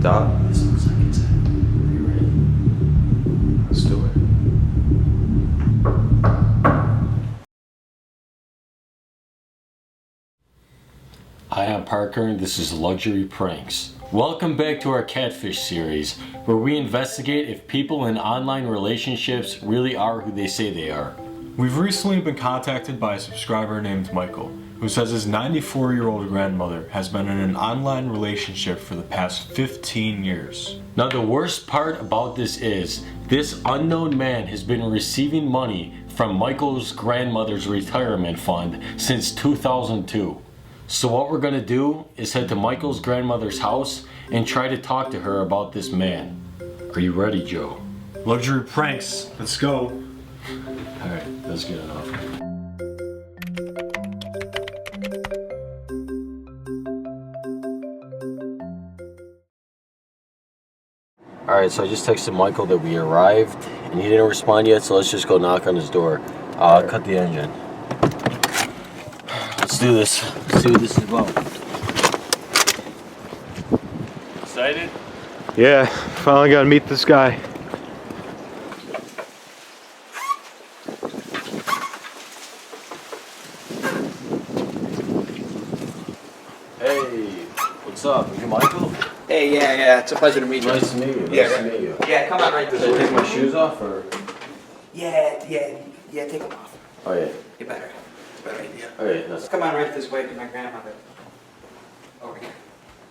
Dot? This looks like it's it. Are you ready? Let's do it. Hi, I'm Parker and this is Luxury Pranks. Welcome back to our Catfish series, where we investigate if people in online relationships really are who they say they are. We've recently been contacted by a subscriber named Michael, who says his 94-year-old grandmother has been in an online relationship for the past 15 years. Now the worst part about this is, this unknown man has been receiving money from Michael's grandmother's retirement fund since 2002. So what we're gonna do is head to Michael's grandmother's house and try to talk to her about this man. Are you ready, Joe? Luxury Pranks, let's go. Alright, let's get it off. Alright, so I just texted Michael that we arrived and he didn't respond yet, so let's just go knock on his door. Cut the engine. Let's do this. Let's see what this is about. Excited? Yeah, finally got to meet this guy. Hey, what's up? Are you Michael? Hey, yeah, it's a pleasure to meet you. Nice to meet you. Yeah, Nice to meet you. Yeah, come on right this Should I way. take my shoes off or? Yeah, take them off. Oh yeah. You better. It's a better idea. Okay, that's. Come on right this way to my grandmother. Over here.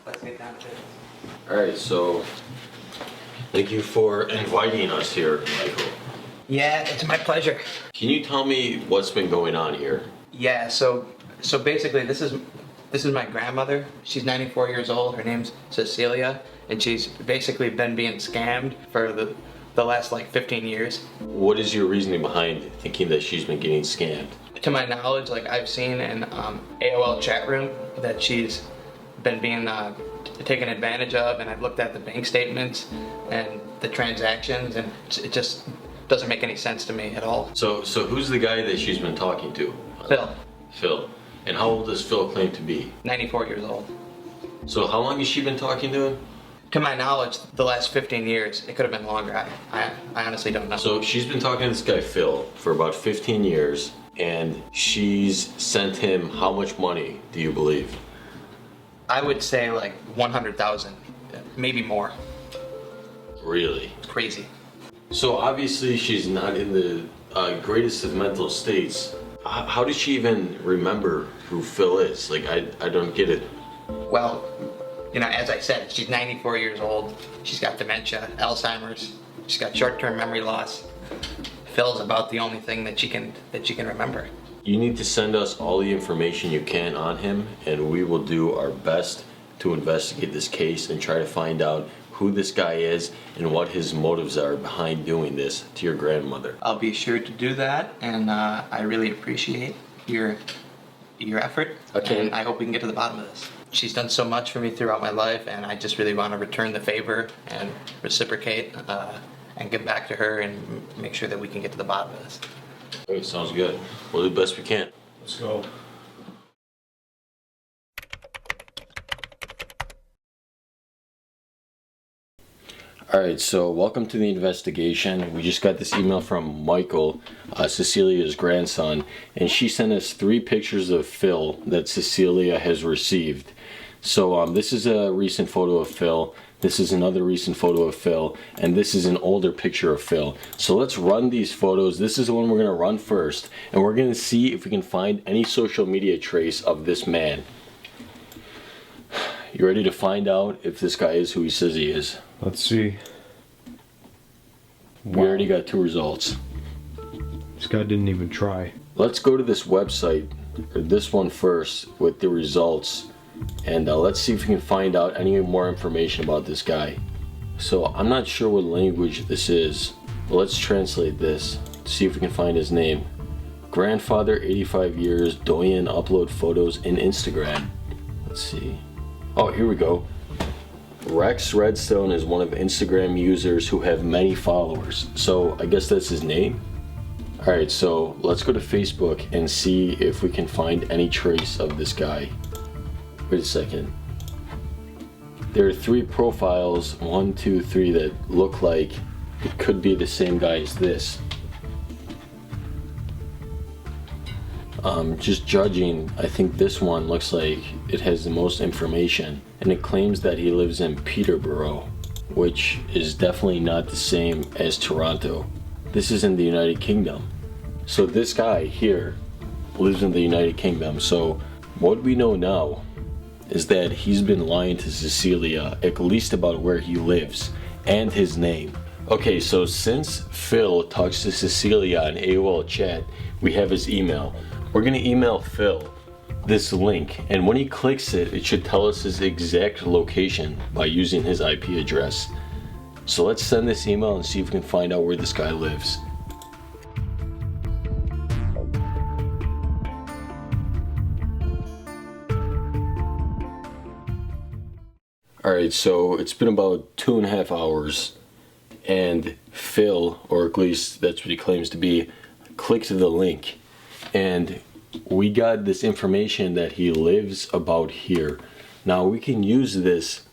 Let's get down to business. Alright, so thank you for inviting us here, Michael. Yeah, it's my pleasure. Can you tell me what's been going on here? Yeah, so basically this is my grandmother. She's 94 years old. Her name's Cecilia, and she's basically been being scammed for the last like 15 years. What is your reasoning behind thinking that she's been getting scammed? To my knowledge, like I've seen in AOL chat room that she's been being taken advantage of, and I've looked at the bank statements and the transactions, and it just doesn't make any sense to me at all. So who's the guy that she's been talking to? Phil, Phil. And how old does Phil claim to be? 94 years old. So how long has she been talking to him? To my knowledge, the last 15 years. It could have been longer. I honestly don't know. So she's been talking to this guy Phil for about 15 years, and she's sent him how much money, do you believe? I would say like 100,000, maybe more. Really? It's crazy. So obviously she's not in the greatest of mental states. How does she even remember who Phil is? Like, I don't get it. Well, you know, as I said, she's 94 years old. She's got dementia, Alzheimer's. She's got short-term memory loss. Phil's about the only thing that she can remember. You need to send us all the information you can on him, and we will do our best to investigate this case and try to find out who this guy is and what his motives are behind doing this to your grandmother. I'll be sure to do that, and I really appreciate your effort. Okay. And I hope we can get to the bottom of this. She's done so much for me throughout my life, and I just really want to return the favor and reciprocate and give back to her and make sure that we can get to the bottom of this. Okay, sounds good. We'll do the best we can. Let's go. Alright, so welcome to the investigation. We just got this email from Michael, Cecilia's grandson, and she sent us 3 pictures of Phil that Cecilia has received. So this is a recent photo of Phil, this is another recent photo of Phil, and this is an older picture of Phil. So let's run these photos. This is the one we're going to run first, and we're going to see if we can find any social media trace of this man. You ready to find out if this guy is who he says he is? Let's see. We already got 2 results. This guy didn't even try. Let's go to this website, or this one first, with the results, and let's see if we can find out any more information about this guy. So I'm not sure what language this is, but let's translate this, see if we can find his name. Grandfather, 85 years, Doyen, upload photos in Instagram. Let's see. Oh, here we go. Rex Redstone is one of Instagram users who have many followers. So I guess that's his name. Alright, so let's go to Facebook and see if we can find any trace of this guy. Wait a second. there are 3 profiles, 1, 2, 3, that look like it could be the same guy as this. Just judging, I think this one looks like it has the most information, and it claims that he lives in Peterborough, which is definitely not the same as Toronto. This is in the United Kingdom. So this guy here lives in the United Kingdom. So what we know now is that he's been lying to Cecilia, at least about where he lives and his name. Okay, so since Phil talks to Cecilia on AOL chat, we have his email. We're gonna email Phil this link, and when he clicks it, it should tell us his exact location by using his IP address. So let's send this email and see if we can find out where this guy lives. Alright, so it's been about 2.5 hours, and Phil, or at least that's what he claims to be, clicked the link, and we got this information that he lives about here. Now we can use this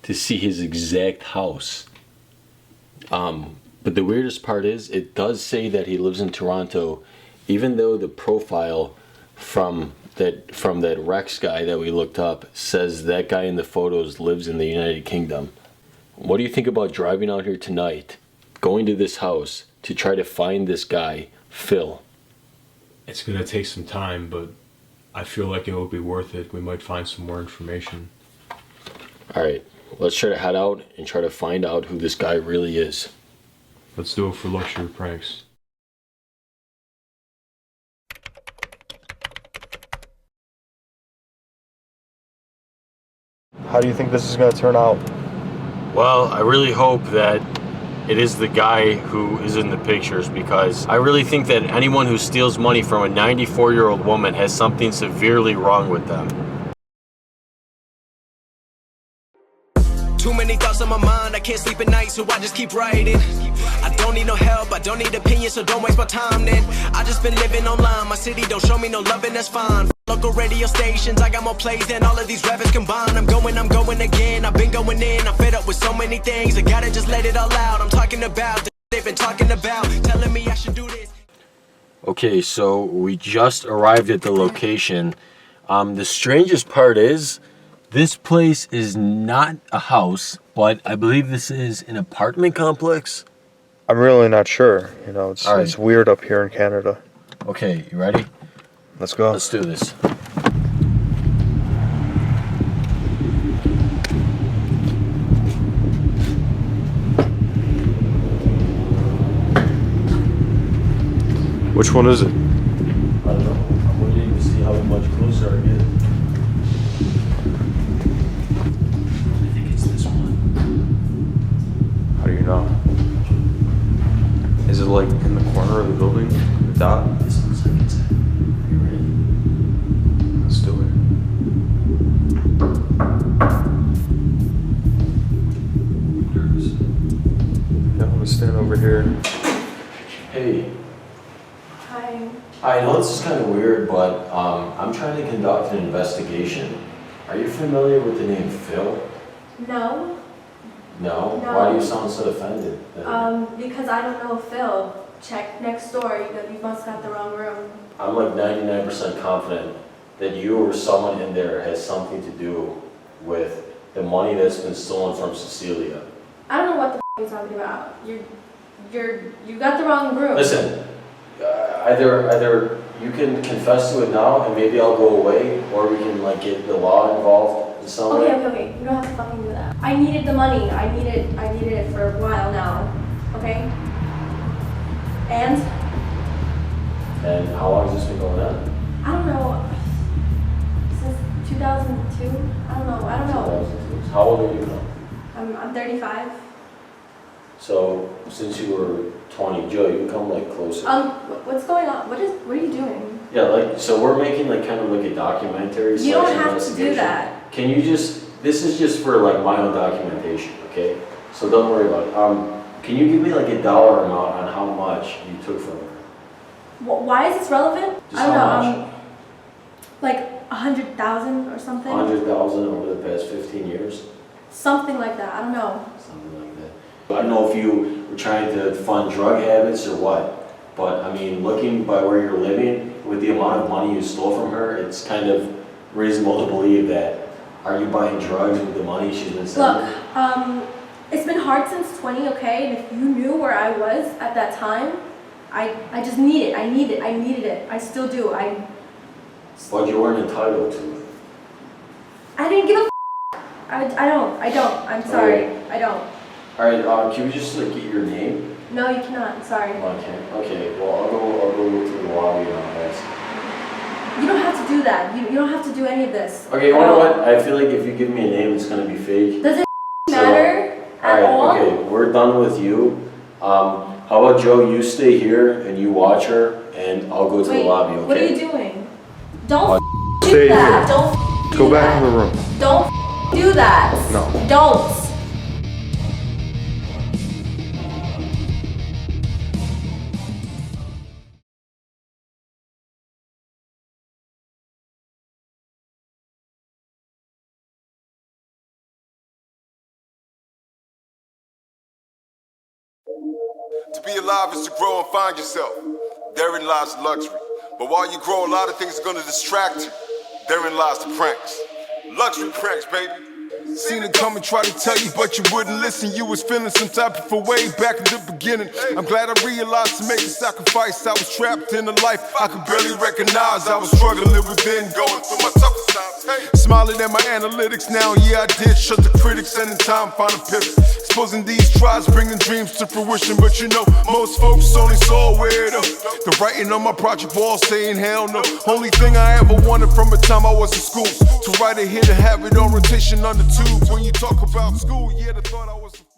to see his exact house. But the weirdest part is, it does say that he lives in Toronto, even though the profile from that Rex guy that we looked up says that guy in the photos lives in the United Kingdom. What do you think about driving out here tonight, going to this house to try to find this guy, Phil? It's gonna take some time, but I feel like it will be worth it. We might find some more information. Alright, let's try to head out and try to find out who this guy really is. Let's do it for Luxury Pranks. How do you think this is going to turn out? Well, I really hope that it is the guy who is in the pictures, because I really think that anyone who steals money from a 94-year-old woman has something severely wrong with them. Too many thoughts on my mind, I can't sleep at night, so I just keep writing. I don't need no help, I don't need opinions, so don't waste my time then. I just been living online, my city don't show me no love, and that's fine. Local radio stations, I got more plays than all of these rappers combined. I'm going again, I've been going in, I'm fed up with so many things, I gotta just let it all out. I'm talking about the they've been talking about, telling me I should do this. Okay, so we just arrived at the location. The strangest part is, this place is not a house, but I believe this is an apartment complex. I'm really not sure. You know, it's All right. it's weird up here in Canada. Okay, you ready? Let's go. Let's do this. Which one is it? I don't know. I'm waiting to see how much closer I get. I think it's this one. How do you know? Is it like in the corner of the building? The dot? This looks like it's it. Are you ready? Let's do it. I'm nervous. Yeah, I'm gonna stand over here. Hey. Hi. I know this is kind of weird, but I'm trying to conduct an investigation. Are you familiar with the name Phil? No. No? No. Why do you sound so offended? Because I don't know Phil. Check next door. You must got the wrong room. I'm like 99% confident that you or someone in there has something to do with the money that's been stolen from Cecilia. I don't know what the you're talking about. You got the wrong room. Listen, either you can confess to it now and maybe I'll go away, or we can like get the law involved in some way. Okay. You don't have to fucking do that. I needed the money. I needed it for a while now. Okay? And And how long has this been going on? I don't know. Since 2002? I don't know. How old are you now? I'm 35. So since you were 20, Joe, you can come like closer. What's going on? What are you doing? Yeah, like, so we're making like kind of like a documentary. You don't slash have to do investigation. that. Can you just, this is just for like my own documentation, okay? So don't worry about it. Can you give me like a dollar amount on how much you took from her? Why is this relevant? Just I don't how know. much? Like 100,000 or something. 100,000 over the past 15 years? Something like that. I don't know. Something like that. I don't know if you were trying to fund drug habits or what, but I mean, looking by where you're living, with the amount of money you stole from her, it's kind of reasonable to believe that, are you buying drugs with the money she's been sending? Look, it's been hard since 20, okay? And if you knew where I was at that time, I just need it. I needed it. I still do. But you weren't entitled to it. I didn't give a I don't. I'm sorry. I don't. Alright, can we just like get your name? No, you cannot. I'm sorry. Okay, well I'll go to the lobby and I'll ask. You don't have to do that. You don't have to do any of this. Okay, you know what? I feel like if you give me a name, it's gonna be fake. Does it matter at all? Okay, we're done with you. How about Joe, you stay here and you watch her and I'll go to the lobby, okay? What are you doing? Don't Stay do that. here. Don't Go do back that. in the room. Don't do that. No. Don't. To be alive is to grow and find yourself. Therein lies luxury. But while you grow, a lot of things are gonna distract you. Therein lies the pranks. Luxury pranks, baby. Seen it come and try to tell you, but you wouldn't listen. You was feeling some type of a way back in the beginning. I'm glad I realized to make a sacrifice. I was trapped in a life I could barely recognize. I was struggling within, going through my toughest times. Smiling at my analytics now, yeah I did. Shut the critics and in time find a pivot. Exposing these tries, bringing dreams to fruition. But you know, most folks only saw where the writing on my project wall saying hell no. Only thing I ever wanted from the time I was in school, to write a hit and have it on rotation on the tube. When you talk about school, yeah, the thought I was